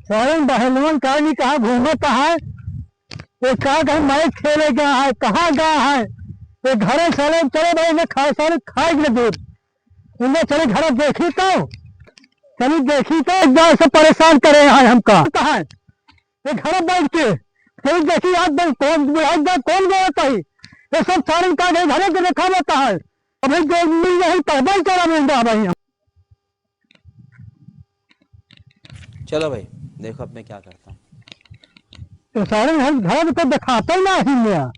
सारे बहलवन का नहीं कहा घूमता है। वो क्या मैच खेले गया है, कहाँ गया है? ये घरे चले चले भाई ने खा सारे खाए के दूध इन्हें चले घर देखी तो चली देखी तो एक बार से परेशान करे हैं हमका कहा है ये घर बैठ के फिर देखी आज कौन गया ही ये सब सारे का घरे के देखा होता है। अभी जो मिल रही तहबल चला मिल रहा भाई। चलो भाई देखो अब मैं क्या करता हूँ। तो सारे घर तो दिखाता ही ना ही में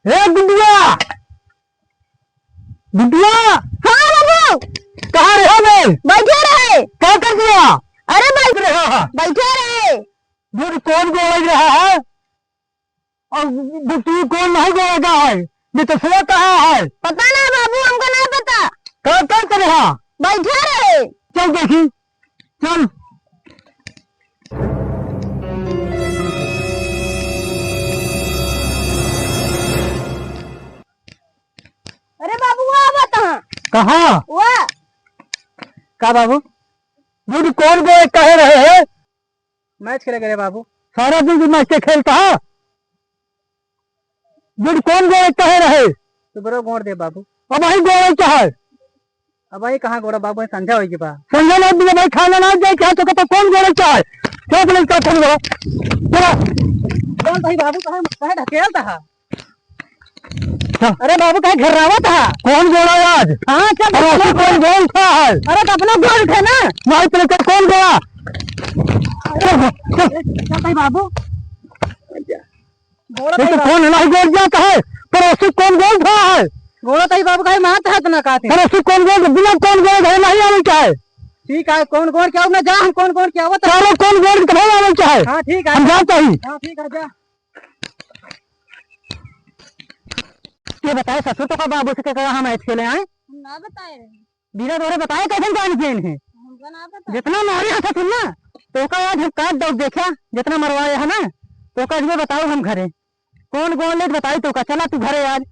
गुड्डिया गुड्डिया। हाँ बाबू कहाँ रहे? बैठे रहे। क्या कर दिया? अरे रहा है बैठे रहे। दूध कौन गोल रहा है और बुट्टी कौन नहीं गोलेगा है? ये तो सुना कहा है। पता ना बाबू, हमको नहीं पता। क्या क्या कर रहा? बैठे रहे। चल देखी चल। अरे बाबू वो बता कहाँ वो का बाबू दूध कौन गोल कह रहे हैं? मैच खेले गए बाबू। सारा दिन मैच के खेलता है। दूध कौन गोल कह रहे? तो बरो गोड़ दे बाबू। अब वही गोल चाहे अब भाई कहाँ गोड़ा बाबू संध्या होगी बा। संजय नहीं दिया भाई खाना ना दे क्या तो कहता कौन गोल चाहे क्या बोले क्या तुम चलो कौन भाई बाबू कहाँ ढकेलता है? हाँ। अरे बाबू कहीं घर रावत है। कौन गोला आज? हाँ चल अरे कौन गोल था है? अरे तो अपना गोल थे ना। भाई तेरे का कौन गोला? चल भाई बाबू गोड़ा ये तो कौन नहीं गोल जाता है पर उससे कौन गोल था है? गोड़ा तो भाई बाबू कहीं मात है तो ना कहते। पर उससे कौन गोल बिना कौन गोल घर नहीं आने चाहे। ठीक है कौन कौन क्या ना जा हम कौन कौन क्या होता है। चलो कौन गोल नहीं आने चाहे। हाँ ठीक है हम जाते ही। हाँ ठीक है जा। ये बताए ससुर तो का बाबू से कहा हम मैच खेले आए ना बताए रहे। बिना दौरे बताए कैसे जान गेन है? हमको ना पता। जितना मारे हैं ससुर ना तो का आज हम काट दो देखा जितना मरवाए है ना तो का ये बताओ हम घरे कौन गोल ले बताई तो का चला तू घरे आज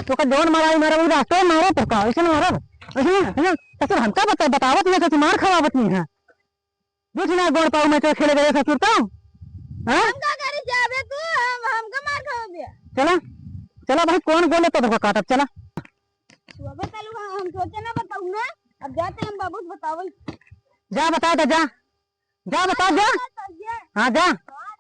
तो का जोन मारा मारा वो रास्ते मारो तो का ऐसे मारा ऐसे ना ससुर हमका बतावत नहीं ससुर मार खवावत नहीं है बुझ ना गोड़ पाऊ में तो खेले गए ससुर तो हां हम का करे जाबे तू हमका मार खाओ दिया। चला चला भाई कौन गोल तो देखो काटब चला वो बता लूंगा हम सोचे ना बताऊं ना। अब जाते हम बाबू से बतावल। जा बता दे जा जा बता जा ये हाँ जा हाँ